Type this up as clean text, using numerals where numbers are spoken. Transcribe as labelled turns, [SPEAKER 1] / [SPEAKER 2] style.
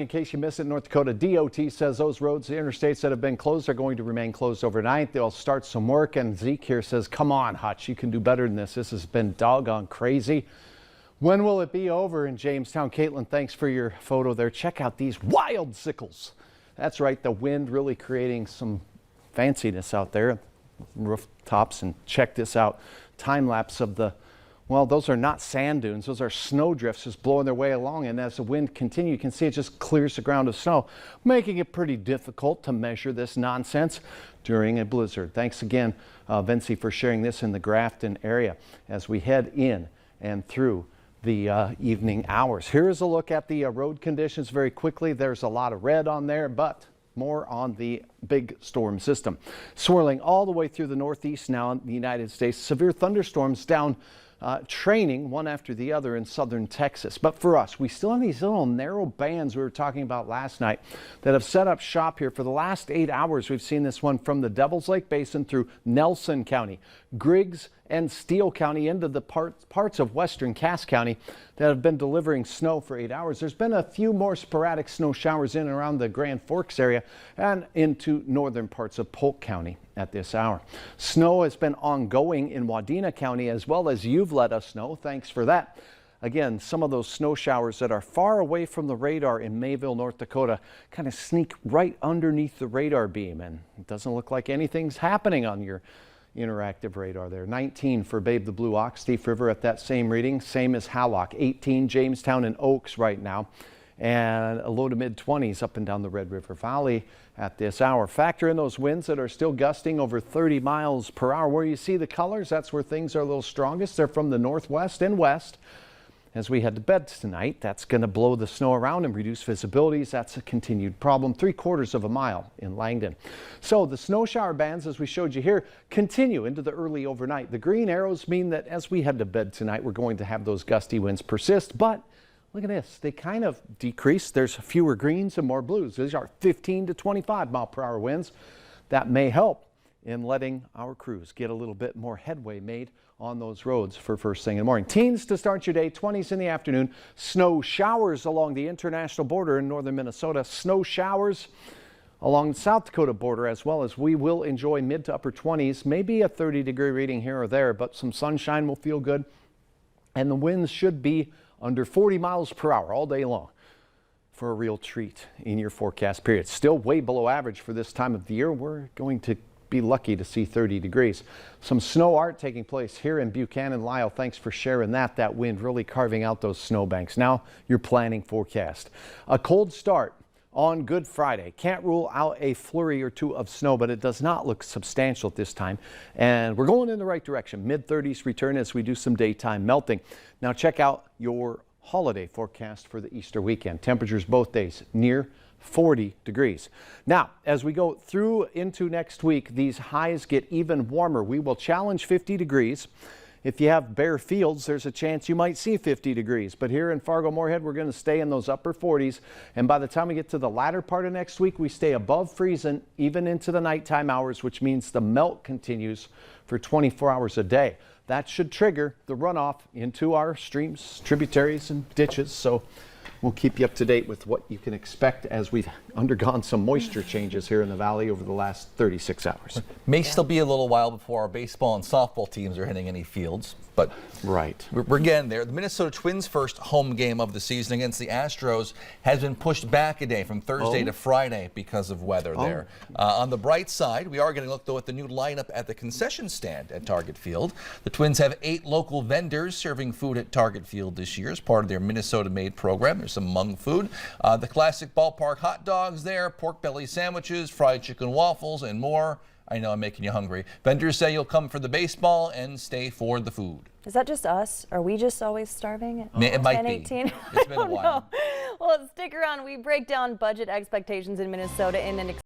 [SPEAKER 1] In case you missed it, North Dakota DOT says those roads, the interstates that have been closed, are going to remain closed overnight. They'll start some work, and Zeke here says, come on, Hutch, you can do better than this. This has been doggone crazy. When will it be over in Jamestown? Caitlin, thanks for your photo there. Check out these wild sickles. That's right, the wind really creating some fanciness out there, rooftops. And check this out, time lapse of the, well, those are not sand dunes, those are snow drifts just blowing their way along, and as the wind continues, you can see it just clears the ground of snow, making it pretty difficult to measure this nonsense during a blizzard. Thanks again, Vinci, for sharing this in the Grafton area as we head in and through the evening hours. Here is a look at the road conditions very quickly. There's a lot of red on there, but more on the big storm system. Swirling all the way through the northeast now in the United States. Severe thunderstorms down training one after the other in southern Texas. But for us, we still have these little narrow bands we were talking about last night that have set up shop here for the last 8 hours. We've seen this one from the Devil's Lake Basin through Nelson County, Griggs and Steele County into the parts of western Cass County that have been delivering snow for 8 hours. There's been a few more sporadic snow showers in and around the Grand Forks area and into northern parts of Polk County at this hour. Snow has been ongoing in Wadena County, as well as you've let us know. Thanks for that. Again, some of those snow showers that are far away from the radar in Mayville, North Dakota, kind of sneak right underneath the radar beam, and it doesn't look like anything's happening on your interactive radar there. 19 for Babe the Blue Ox, Thief River at that same reading, same as Hallock. 18 Jamestown and Oaks right now, and a low to mid 20s up and down the Red River Valley at this hour. Factor in those winds that are still gusting over 30 miles per hour. Where you see the colors, that's where things are a little strongest. They're from the northwest and west. As we head to bed tonight, that's going to blow the snow around and reduce visibilities. That's a continued problem. 3/4 of a mile in Langdon. So the snow shower bands, as we showed you here, continue into the early overnight. The green arrows mean that as we head to bed tonight, we're going to have those gusty winds persist. But look at this. They kind of decrease. There's fewer greens and more blues. These are 15 to 25 mile per hour winds. That may help in letting our crews get a little bit more headway made on those roads for first thing in the morning. Teens to start your day, 20s in the afternoon. Snow showers along the international border in northern Minnesota. Snow showers along the South Dakota border as well, as we will enjoy mid to upper 20s, maybe a 30-degree reading here or there, but some sunshine will feel good. And the winds should be under 40 miles per hour all day long for a real treat in your forecast period. Still way below average for this time of the year. We're going to be lucky to see 30 degrees. Some snow art taking place here in Buchanan. Lyle, thanks for sharing that. That wind really carving out those snowbanks. Now your planning forecast. A cold start on Good Friday. Can't rule out a flurry or two of snow, but it does not look substantial at this time. And we're going in the right direction. Mid-30s return as we do some daytime melting. Now check out your holiday forecast for the Easter weekend. Temperatures both days near 40 degrees. Now, as we go through into next week, these highs get even warmer. We will challenge 50 degrees. If you have bare fields, there's a chance you might see 50 degrees. But here in Fargo-Moorhead, we're going to stay in those upper 40s. And by the time we get to the latter part of next week, we stay above freezing even into the nighttime hours, which means the melt continues for 24 hours a day. That should trigger the runoff into our streams, tributaries, and ditches. So we'll keep you up to date with what you can expect as we've undergone some moisture changes here in the valley over the last 36 hours.
[SPEAKER 2] May still be a little while before our baseball and softball teams are hitting any fields, but
[SPEAKER 1] right,
[SPEAKER 2] we're getting there. The Minnesota Twins' first home game of the season against the Astros has been pushed back a day from Thursday to Friday because of weather there. On the bright side, we are getting a look, though, at the new lineup at the concession stand at Target Field. The Twins have 8 local vendors serving food at Target Field this year as part of their Minnesota-made program. There's some Hmong food, the classic ballpark hot dogs there, pork belly sandwiches, fried chicken waffles, and more. I know I'm making you hungry. Vendors say you'll come for the baseball and stay for the food.
[SPEAKER 3] Is that just us? Are we just always starving at
[SPEAKER 2] It might
[SPEAKER 3] 10,
[SPEAKER 2] be.
[SPEAKER 3] 18?
[SPEAKER 2] It's been a while.
[SPEAKER 3] Well, stick around. We break down budget expectations in Minnesota in an